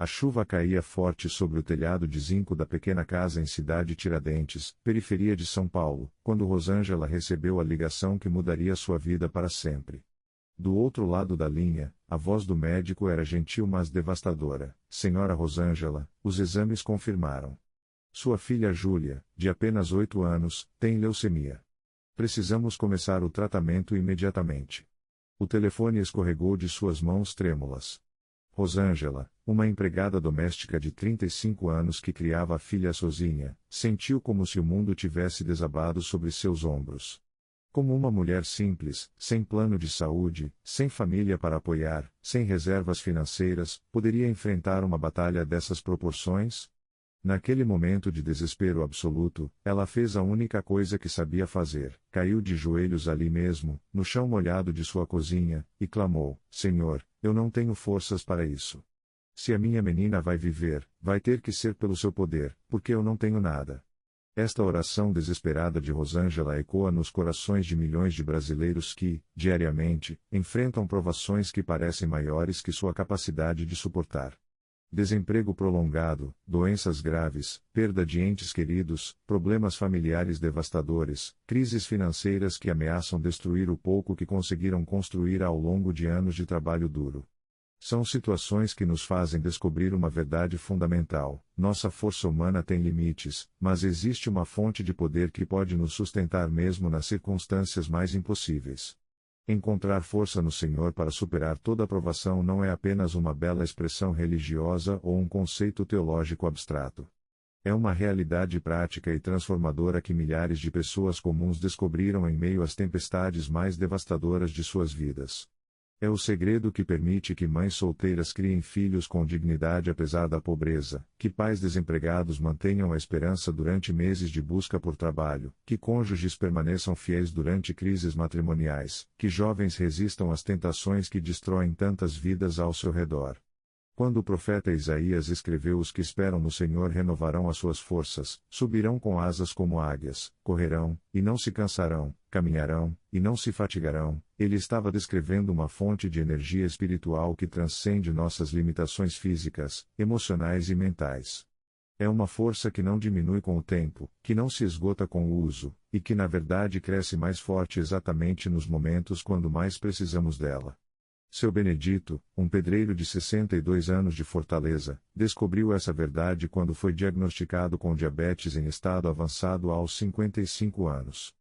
A chuva caía forte sobre o telhado de zinco da pequena casa em Cidade Tiradentes, periferia de São Paulo, quando Rosângela recebeu a ligação que mudaria sua vida para sempre. Do outro lado da linha, a voz do médico era gentil mas devastadora. Senhora Rosângela, os exames confirmaram. Sua filha Júlia, de apenas 8 anos, tem leucemia. Precisamos começar o tratamento imediatamente. O telefone escorregou de suas mãos trêmulas. Rosângela, uma empregada doméstica de 35 anos que criava a filha sozinha, sentiu como se o mundo tivesse desabado sobre seus ombros. Como uma mulher simples, sem plano de saúde, sem família para apoiar, sem reservas financeiras, poderia enfrentar uma batalha dessas proporções? Naquele momento de desespero absoluto, ela fez a única coisa que sabia fazer, caiu de joelhos ali mesmo, no chão molhado de sua cozinha, e clamou: Senhor, eu não tenho forças para isso. Se a minha menina vai viver, vai ter que ser pelo seu poder, porque eu não tenho nada. Esta oração desesperada de Rosângela ecoa nos corações de milhões de brasileiros que, diariamente, enfrentam provações que parecem maiores que sua capacidade de suportar. Desemprego prolongado, doenças graves, perda de entes queridos, problemas familiares devastadores, crises financeiras que ameaçam destruir o pouco que conseguiram construir ao longo de anos de trabalho duro. São situações que nos fazem descobrir uma verdade fundamental: nossa força humana tem limites, mas existe uma fonte de poder que pode nos sustentar mesmo nas circunstâncias mais impossíveis. Encontrar força no Senhor para superar toda provação não é apenas uma bela expressão religiosa ou um conceito teológico abstrato. É uma realidade prática e transformadora que milhares de pessoas comuns descobriram em meio às tempestades mais devastadoras de suas vidas. É o segredo que permite que mães solteiras criem filhos com dignidade apesar da pobreza, que pais desempregados mantenham a esperança durante meses de busca por trabalho, que cônjuges permaneçam fiéis durante crises matrimoniais, que jovens resistam às tentações que destroem tantas vidas ao seu redor. Quando o profeta Isaías escreveu: Os que esperam no Senhor renovarão as suas forças, subirão com asas como águias, correrão, e não se cansarão, caminharão, e não se fatigarão, ele estava descrevendo uma fonte de energia espiritual que transcende nossas limitações físicas, emocionais e mentais. É uma força que não diminui com o tempo, que não se esgota com o uso, e que na verdade cresce mais forte exatamente nos momentos quando mais precisamos dela. Seu Benedito, um pedreiro de 62 anos de Fortaleza, descobriu essa verdade quando foi diagnosticado com diabetes em estado avançado aos 55 anos.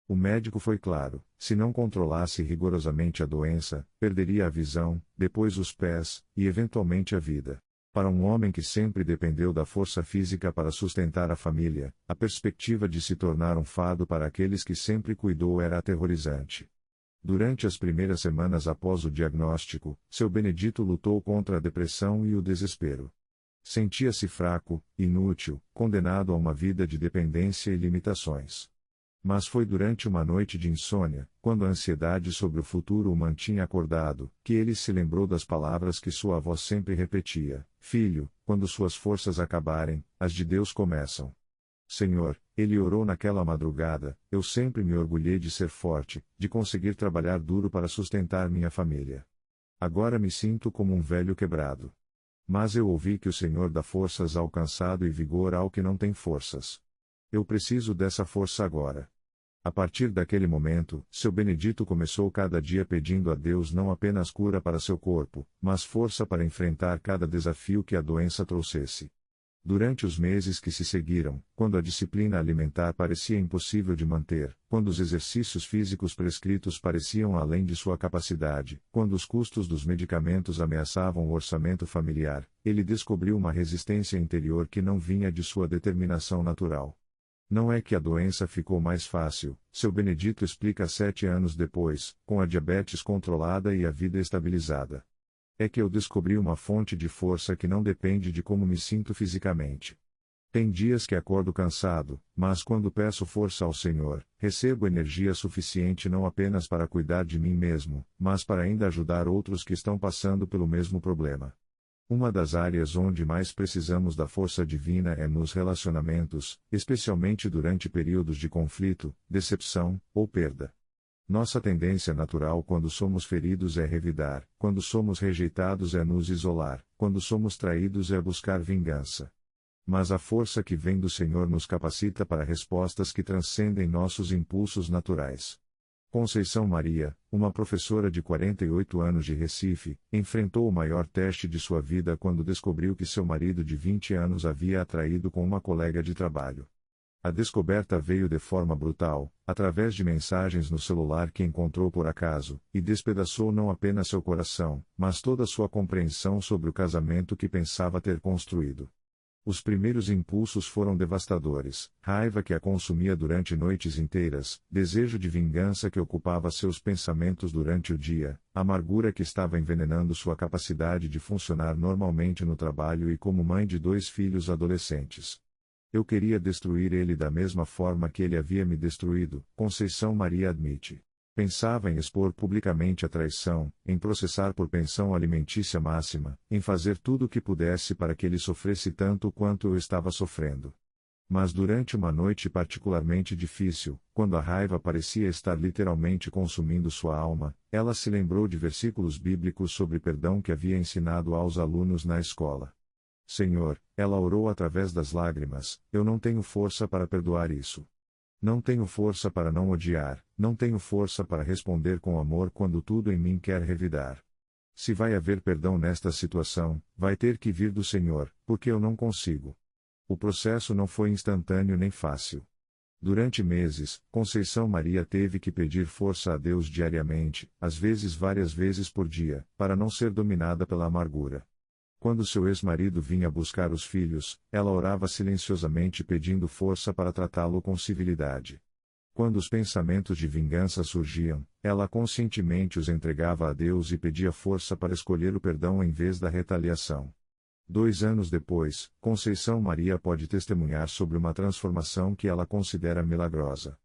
O médico foi claro: se não controlasse rigorosamente a doença, perderia a visão, depois os pés, e eventualmente a vida. Para um homem que sempre dependeu da força física para sustentar a família, a perspectiva de se tornar um fardo para aqueles que sempre cuidou era aterrorizante. Durante as primeiras semanas após o diagnóstico, seu Benedito lutou contra a depressão e o desespero. Sentia-se fraco, inútil, condenado a uma vida de dependência e limitações. Mas foi durante uma noite de insônia, quando a ansiedade sobre o futuro o mantinha acordado, que ele se lembrou das palavras que sua avó sempre repetia: Filho, quando suas forças acabarem, as de Deus começam. Senhor, ele orou naquela madrugada, eu sempre me orgulhei de ser forte, de conseguir trabalhar duro para sustentar minha família. Agora me sinto como um velho quebrado. Mas eu ouvi que o Senhor dá forças ao cansado e vigor ao que não tem forças. Eu preciso dessa força agora. A partir daquele momento, seu Benedito começou cada dia pedindo a Deus não apenas cura para seu corpo, mas força para enfrentar cada desafio que a doença trouxesse. Durante os meses que se seguiram, quando a disciplina alimentar parecia impossível de manter, quando os exercícios físicos prescritos pareciam além de sua capacidade, quando os custos dos medicamentos ameaçavam o orçamento familiar, ele descobriu uma resistência interior que não vinha de sua determinação natural. Não é que a doença ficou mais fácil, seu Benedito explica 7 anos depois, com a diabetes controlada e a vida estabilizada. É que eu descobri uma fonte de força que não depende de como me sinto fisicamente. Tem dias que acordo cansado, mas quando peço força ao Senhor, recebo energia suficiente não apenas para cuidar de mim mesmo, mas para ainda ajudar outros que estão passando pelo mesmo problema. Uma das áreas onde mais precisamos da força divina é nos relacionamentos, especialmente durante períodos de conflito, decepção ou perda. Nossa tendência natural quando somos feridos é revidar, quando somos rejeitados é nos isolar, quando somos traídos é buscar vingança. Mas a força que vem do Senhor nos capacita para respostas que transcendem nossos impulsos naturais. Conceição Maria, uma professora de 48 anos de Recife, enfrentou o maior teste de sua vida quando descobriu que seu marido de 20 anos havia a traído com uma colega de trabalho. A descoberta veio de forma brutal, através de mensagens no celular que encontrou por acaso, e despedaçou não apenas seu coração, mas toda sua compreensão sobre o casamento que pensava ter construído. Os primeiros impulsos foram devastadores: raiva que a consumia durante noites inteiras, desejo de vingança que ocupava seus pensamentos durante o dia, amargura que estava envenenando sua capacidade de funcionar normalmente no trabalho e como mãe de 2 filhos adolescentes. Eu queria destruir ele da mesma forma que ele havia me destruído, Conceição Maria admite. Pensava em expor publicamente a traição, em processar por pensão alimentícia máxima, em fazer tudo o que pudesse para que ele sofresse tanto quanto eu estava sofrendo. Mas durante uma noite particularmente difícil, quando a raiva parecia estar literalmente consumindo sua alma, ela se lembrou de versículos bíblicos sobre perdão que havia ensinado aos alunos na escola. Senhor, ela orou através das lágrimas, eu não tenho força para perdoar isso. Não tenho força para não odiar, não tenho força para responder com amor quando tudo em mim quer revidar. Se vai haver perdão nesta situação, vai ter que vir do Senhor, porque eu não consigo. O processo não foi instantâneo nem fácil. Durante meses, Conceição Maria teve que pedir força a Deus diariamente, às vezes várias vezes por dia, para não ser dominada pela amargura. Quando seu ex-marido vinha buscar os filhos, ela orava silenciosamente pedindo força para tratá-lo com civilidade. Quando os pensamentos de vingança surgiam, ela conscientemente os entregava a Deus e pedia força para escolher o perdão em vez da retaliação. 2 anos depois, Conceição Maria pode testemunhar sobre uma transformação que ela considera milagrosa.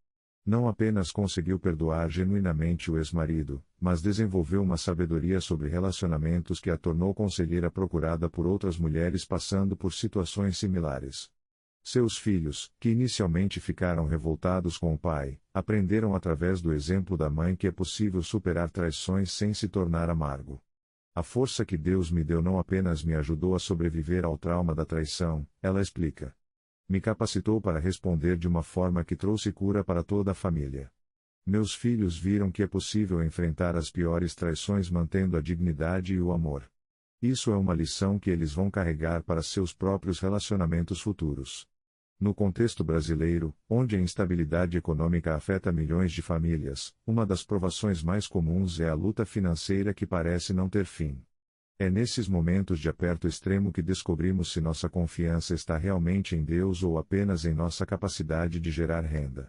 Não apenas conseguiu perdoar genuinamente o ex-marido, mas desenvolveu uma sabedoria sobre relacionamentos que a tornou conselheira procurada por outras mulheres passando por situações similares. Seus filhos, que inicialmente ficaram revoltados com o pai, aprenderam através do exemplo da mãe que é possível superar traições sem se tornar amargo. A força que Deus me deu não apenas me ajudou a sobreviver ao trauma da traição, ela explica. Me capacitou para responder de uma forma que trouxe cura para toda a família. Meus filhos viram que é possível enfrentar as piores traições mantendo a dignidade e o amor. Isso é uma lição que eles vão carregar para seus próprios relacionamentos futuros. No contexto brasileiro, onde a instabilidade econômica afeta milhões de famílias, uma das provações mais comuns é a luta financeira que parece não ter fim. É nesses momentos de aperto extremo que descobrimos se nossa confiança está realmente em Deus ou apenas em nossa capacidade de gerar renda.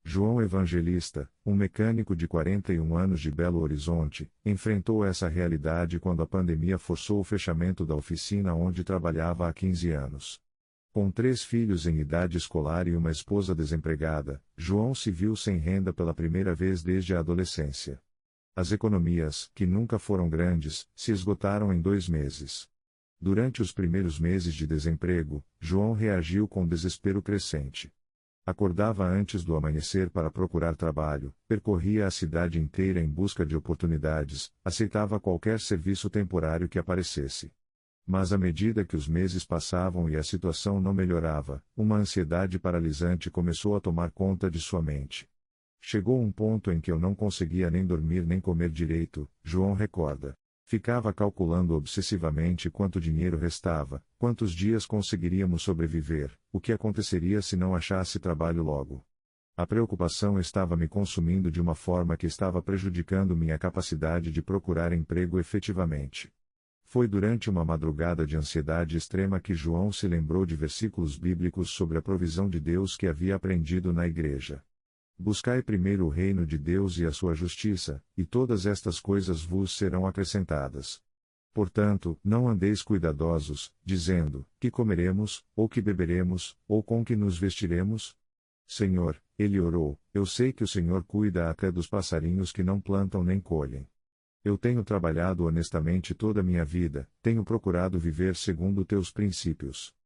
João Evangelista, um mecânico de 41 anos de Belo Horizonte, enfrentou essa realidade quando a pandemia forçou o fechamento da oficina onde trabalhava há 15 anos. Com 3 filhos em idade escolar e uma esposa desempregada, João se viu sem renda pela primeira vez desde a adolescência. As economias, que nunca foram grandes, se esgotaram em 2 meses. Durante os primeiros meses de desemprego, João reagiu com desespero crescente. Acordava antes do amanhecer para procurar trabalho, percorria a cidade inteira em busca de oportunidades, aceitava qualquer serviço temporário que aparecesse. Mas à medida que os meses passavam e a situação não melhorava, uma ansiedade paralisante começou a tomar conta de sua mente. Chegou um ponto em que eu não conseguia nem dormir nem comer direito, João recorda. Ficava calculando obsessivamente quanto dinheiro restava, quantos dias conseguiríamos sobreviver, o que aconteceria se não achasse trabalho logo. A preocupação estava me consumindo de uma forma que estava prejudicando minha capacidade de procurar emprego efetivamente. Foi durante uma madrugada de ansiedade extrema que João se lembrou de versículos bíblicos sobre a provisão de Deus que havia aprendido na igreja. Buscai primeiro o reino de Deus e a sua justiça, e todas estas coisas vos serão acrescentadas. Portanto, não andeis cuidadosos, dizendo, que comeremos, ou que beberemos, ou com que nos vestiremos? Senhor, ele orou, eu sei que o Senhor cuida até dos passarinhos que não plantam nem colhem. Eu tenho trabalhado honestamente toda a minha vida, tenho procurado viver segundo teus princípios.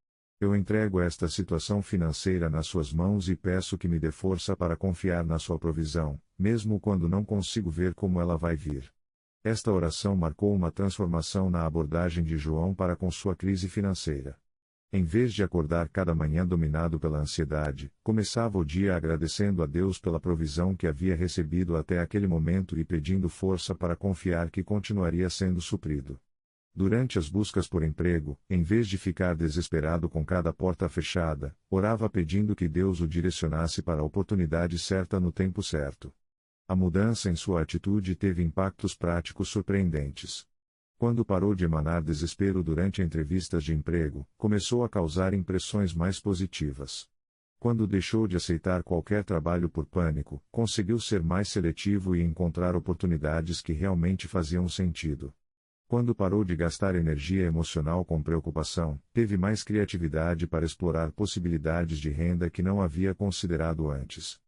Eu entrego esta situação financeira nas suas mãos e peço que me dê força para confiar na sua provisão, mesmo quando não consigo ver como ela vai vir. Esta oração marcou uma transformação na abordagem de João para com sua crise financeira. Em vez de acordar cada manhã dominado pela ansiedade, começava o dia agradecendo a Deus pela provisão que havia recebido até aquele momento e pedindo força para confiar que continuaria sendo suprido. Durante as buscas por emprego, em vez de ficar desesperado com cada porta fechada, orava pedindo que Deus o direcionasse para a oportunidade certa no tempo certo. A mudança em sua atitude teve impactos práticos surpreendentes. Quando parou de emanar desespero durante entrevistas de emprego, começou a causar impressões mais positivas. Quando deixou de aceitar qualquer trabalho por pânico, conseguiu ser mais seletivo e encontrar oportunidades que realmente faziam sentido. Quando parou de gastar energia emocional com preocupação, teve mais criatividade para explorar possibilidades de renda que não havia considerado antes.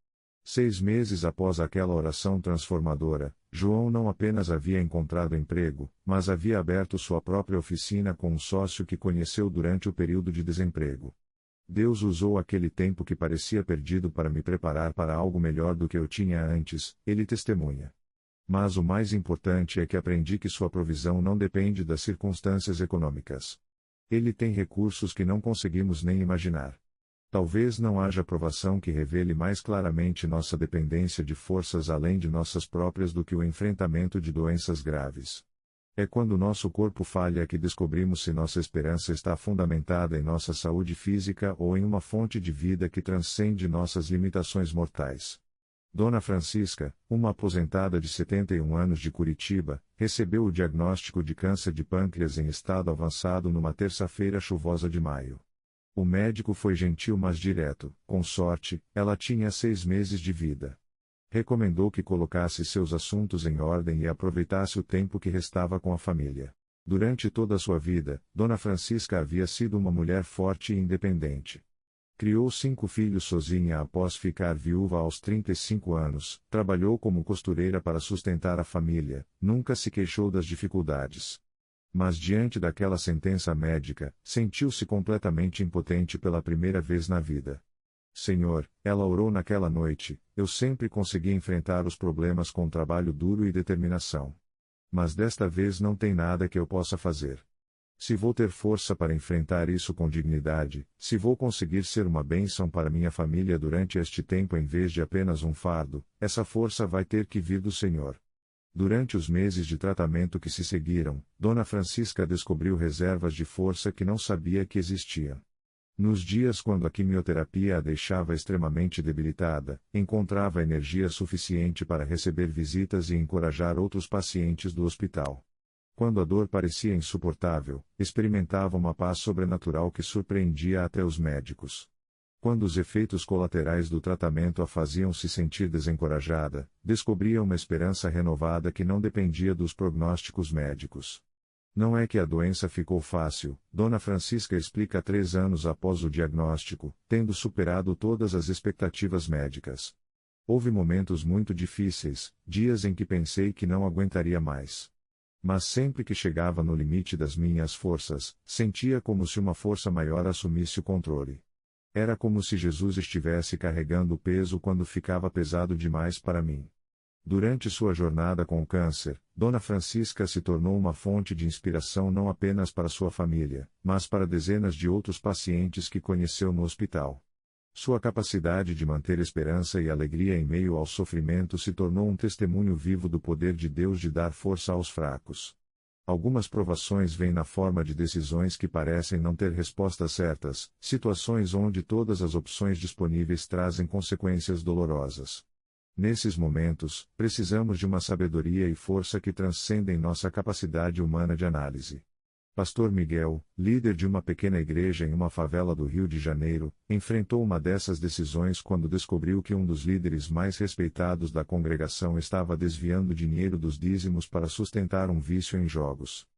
6 meses após aquela oração transformadora, João não apenas havia encontrado emprego, mas havia aberto sua própria oficina com um sócio que conheceu durante o período de desemprego. Deus usou aquele tempo que parecia perdido para me preparar para algo melhor do que eu tinha antes, ele testemunha. Mas o mais importante é que aprendi que sua provisão não depende das circunstâncias econômicas. Ele tem recursos que não conseguimos nem imaginar. Talvez não haja provação que revele mais claramente nossa dependência de forças além de nossas próprias do que o enfrentamento de doenças graves. É quando nosso corpo falha que descobrimos se nossa esperança está fundamentada em nossa saúde física ou em uma fonte de vida que transcende nossas limitações mortais. Dona Francisca, uma aposentada de 71 anos de Curitiba, recebeu o diagnóstico de câncer de pâncreas em estado avançado numa terça-feira chuvosa de maio. O médico foi gentil mas direto, com sorte, ela tinha 6 meses de vida. Recomendou que colocasse seus assuntos em ordem e aproveitasse o tempo que restava com a família. Durante toda a sua vida, Dona Francisca havia sido uma mulher forte e independente. Criou 5 filhos sozinha após ficar viúva aos 35 anos, trabalhou como costureira para sustentar a família, nunca se queixou das dificuldades. Mas diante daquela sentença médica, sentiu-se completamente impotente pela primeira vez na vida. Senhor, ela orou naquela noite, eu sempre consegui enfrentar os problemas com trabalho duro e determinação. Mas desta vez não tem nada que eu possa fazer. Se vou ter força para enfrentar isso com dignidade, se vou conseguir ser uma bênção para minha família durante este tempo em vez de apenas um fardo, essa força vai ter que vir do Senhor. Durante os meses de tratamento que se seguiram, Dona Francisca descobriu reservas de força que não sabia que existiam. Nos dias quando a quimioterapia a deixava extremamente debilitada, encontrava energia suficiente para receber visitas e encorajar outros pacientes do hospital. Quando a dor parecia insuportável, experimentava uma paz sobrenatural que surpreendia até os médicos. Quando os efeitos colaterais do tratamento a faziam se sentir desencorajada, descobria uma esperança renovada que não dependia dos prognósticos médicos. Não é que a doença ficou fácil, Dona Francisca explica 3 anos após o diagnóstico, tendo superado todas as expectativas médicas. Houve momentos muito difíceis, dias em que pensei que não aguentaria mais. Mas sempre que chegava no limite das minhas forças, sentia como se uma força maior assumisse o controle. Era como se Jesus estivesse carregando o peso quando ficava pesado demais para mim. Durante sua jornada com o câncer, Dona Francisca se tornou uma fonte de inspiração não apenas para sua família, mas para dezenas de outros pacientes que conheceu no hospital. Sua capacidade de manter esperança e alegria em meio ao sofrimento se tornou um testemunho vivo do poder de Deus de dar força aos fracos. Algumas provações vêm na forma de decisões que parecem não ter respostas certas, situações onde todas as opções disponíveis trazem consequências dolorosas. Nesses momentos, precisamos de uma sabedoria e força que transcendem nossa capacidade humana de análise. Pastor Miguel, líder de uma pequena igreja em uma favela do Rio de Janeiro, enfrentou uma dessas decisões quando descobriu que um dos líderes mais respeitados da congregação estava desviando dinheiro dos dízimos para sustentar um vício em jogos.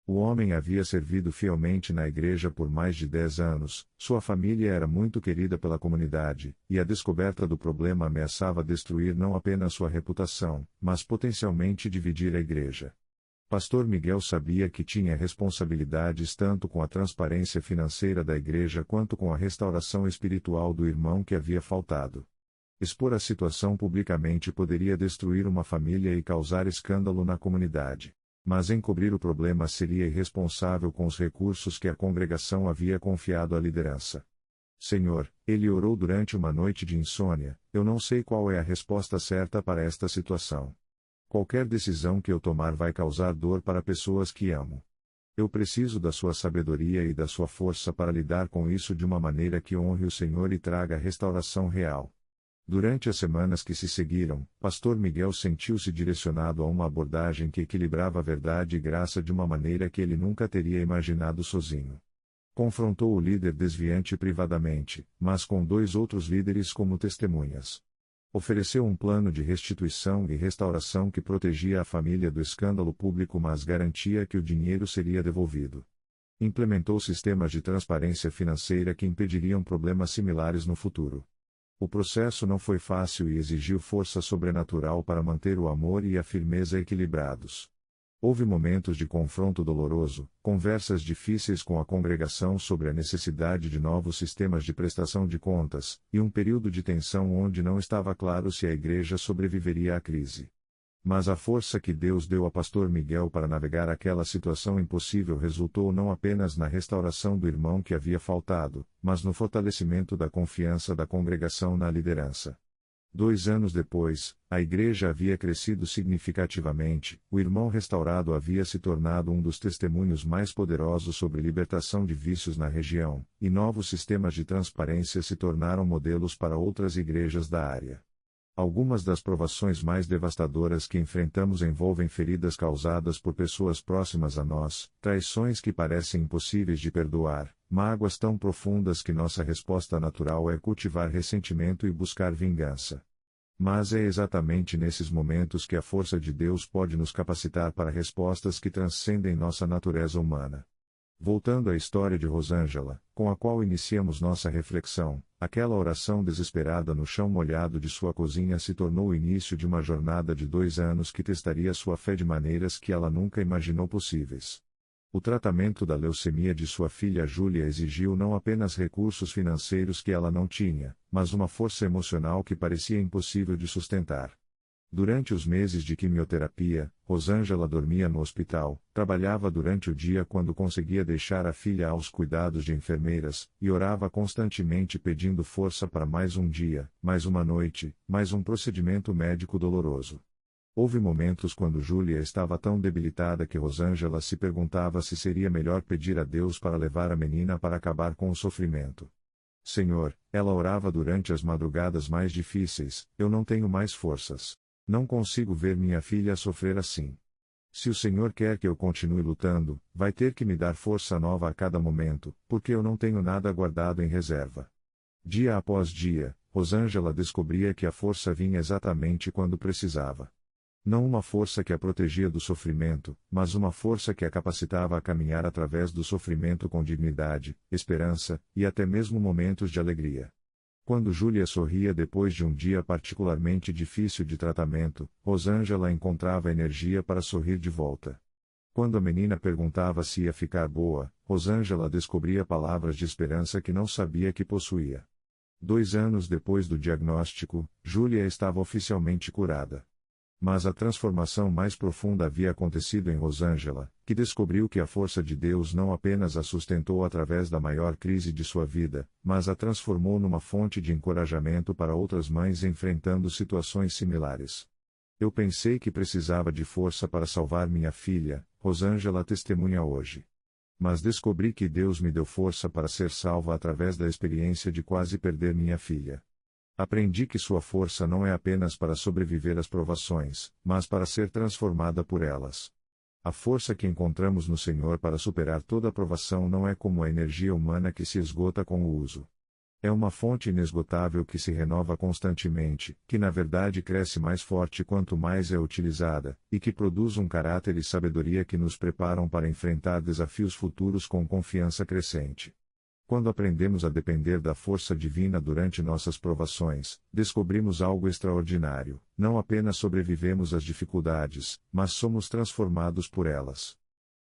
O homem havia servido fielmente na igreja por mais de 10 anos, sua família era muito querida pela comunidade, e a descoberta do problema ameaçava destruir não apenas sua reputação, mas potencialmente dividir a igreja. Pastor Miguel sabia que tinha responsabilidades tanto com a transparência financeira da igreja quanto com a restauração espiritual do irmão que havia faltado. Expor a situação publicamente poderia destruir uma família e causar escândalo na comunidade. Mas encobrir o problema seria irresponsável com os recursos que a congregação havia confiado à liderança. Senhor, ele orou durante uma noite de insônia, eu não sei qual é a resposta certa para esta situação. Qualquer decisão que eu tomar vai causar dor para pessoas que amo. Eu preciso da sua sabedoria e da sua força para lidar com isso de uma maneira que honre o Senhor e traga restauração real. Durante as semanas que se seguiram, Pastor Miguel sentiu-se direcionado a uma abordagem que equilibrava a verdade e graça de uma maneira que ele nunca teria imaginado sozinho. Confrontou o líder desviante privadamente, mas com 2 outros líderes como testemunhas. Ofereceu um plano de restituição e restauração que protegia a família do escândalo público, mas garantia que o dinheiro seria devolvido. Implementou sistemas de transparência financeira que impediriam problemas similares no futuro. O processo não foi fácil e exigiu força sobrenatural para manter o amor e a firmeza equilibrados. Houve momentos de confronto doloroso, conversas difíceis com a congregação sobre a necessidade de novos sistemas de prestação de contas, e um período de tensão onde não estava claro se a igreja sobreviveria à crise. Mas a força que Deus deu a Pastor Miguel para navegar aquela situação impossível resultou não apenas na restauração do irmão que havia faltado, mas no fortalecimento da confiança da congregação na liderança. 2 anos depois, a igreja havia crescido significativamente, o irmão restaurado havia se tornado um dos testemunhos mais poderosos sobre libertação de vícios na região, e novos sistemas de transparência se tornaram modelos para outras igrejas da área. Algumas das provações mais devastadoras que enfrentamos envolvem feridas causadas por pessoas próximas a nós, traições que parecem impossíveis de perdoar, mágoas tão profundas que nossa resposta natural é cultivar ressentimento e buscar vingança. Mas é exatamente nesses momentos que a força de Deus pode nos capacitar para respostas que transcendem nossa natureza humana. Voltando à história de Rosângela, com a qual iniciamos nossa reflexão, aquela oração desesperada no chão molhado de sua cozinha se tornou o início de uma jornada de 2 anos que testaria sua fé de maneiras que ela nunca imaginou possíveis. O tratamento da leucemia de sua filha Júlia exigiu não apenas recursos financeiros que ela não tinha, mas uma força emocional que parecia impossível de sustentar. Durante os meses de quimioterapia, Rosângela dormia no hospital, trabalhava durante o dia quando conseguia deixar a filha aos cuidados de enfermeiras, e orava constantemente pedindo força para mais um dia, mais uma noite, mais um procedimento médico doloroso. Houve momentos quando Júlia estava tão debilitada que Rosângela se perguntava se seria melhor pedir a Deus para levar a menina para acabar com o sofrimento. Senhor, ela orava durante as madrugadas mais difíceis, eu não tenho mais forças. Não consigo ver minha filha sofrer assim. Se o Senhor quer que eu continue lutando, vai ter que me dar força nova a cada momento, porque eu não tenho nada guardado em reserva. Dia após dia, Rosângela descobria que a força vinha exatamente quando precisava. Não uma força que a protegia do sofrimento, mas uma força que a capacitava a caminhar através do sofrimento com dignidade, esperança, e até mesmo momentos de alegria. Quando Júlia sorria depois de um dia particularmente difícil de tratamento, Rosângela encontrava energia para sorrir de volta. Quando a menina perguntava se ia ficar boa, Rosângela descobria palavras de esperança que não sabia que possuía. 2 anos depois do diagnóstico, Júlia estava oficialmente curada. Mas a transformação mais profunda havia acontecido em Rosângela, que descobriu que a força de Deus não apenas a sustentou através da maior crise de sua vida, mas a transformou numa fonte de encorajamento para outras mães enfrentando situações similares. Eu pensei que precisava de força para salvar minha filha, Rosângela testemunha hoje. Mas descobri que Deus me deu força para ser salva através da experiência de quase perder minha filha. Aprendi que sua força não é apenas para sobreviver às provações, mas para ser transformada por elas. A força que encontramos no Senhor para superar toda provação não é como a energia humana que se esgota com o uso. É uma fonte inesgotável que se renova constantemente, que na verdade cresce mais forte quanto mais é utilizada, e que produz um caráter e sabedoria que nos preparam para enfrentar desafios futuros com confiança crescente. Quando aprendemos a depender da força divina durante nossas provações, descobrimos algo extraordinário: não apenas sobrevivemos às dificuldades, mas somos transformados por elas.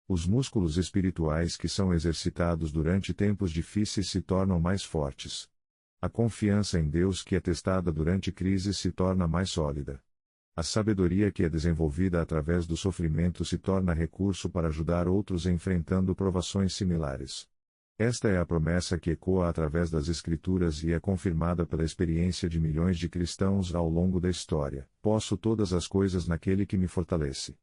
Os músculos espirituais que são exercitados durante tempos difíceis se tornam mais fortes. A confiança em Deus que é testada durante crises se torna mais sólida. A sabedoria que é desenvolvida através do sofrimento se torna recurso para ajudar outros enfrentando provações similares. Esta é a promessa que ecoa através das Escrituras e é confirmada pela experiência de milhões de cristãos ao longo da história. Posso todas as coisas naquele que me fortalece.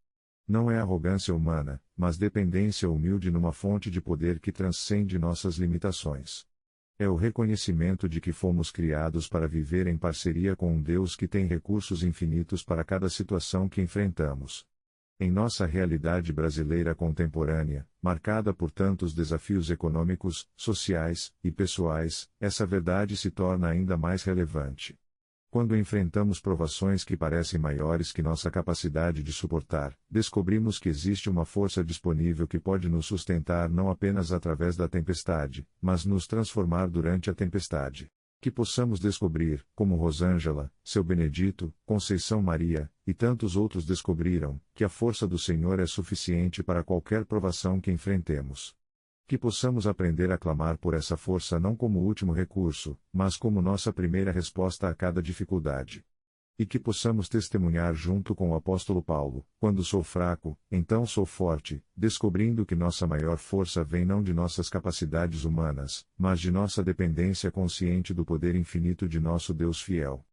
Não é arrogância humana, mas dependência humilde numa fonte de poder que transcende nossas limitações. É o reconhecimento de que fomos criados para viver em parceria com um Deus que tem recursos infinitos para cada situação que enfrentamos. Em nossa realidade brasileira contemporânea, marcada por tantos desafios econômicos, sociais e pessoais, essa verdade se torna ainda mais relevante. Quando enfrentamos provações que parecem maiores que nossa capacidade de suportar, descobrimos que existe uma força disponível que pode nos sustentar não apenas através da tempestade, mas nos transformar durante a tempestade. Que possamos descobrir, como Rosângela, seu Benedito, Conceição Maria, e tantos outros descobriram, que a força do Senhor é suficiente para qualquer provação que enfrentemos. Que possamos aprender a clamar por essa força não como último recurso, mas como nossa primeira resposta a cada dificuldade. E que possamos testemunhar junto com o apóstolo Paulo: quando sou fraco, então sou forte, descobrindo que nossa maior força vem não de nossas capacidades humanas, mas de nossa dependência consciente do poder infinito de nosso Deus fiel.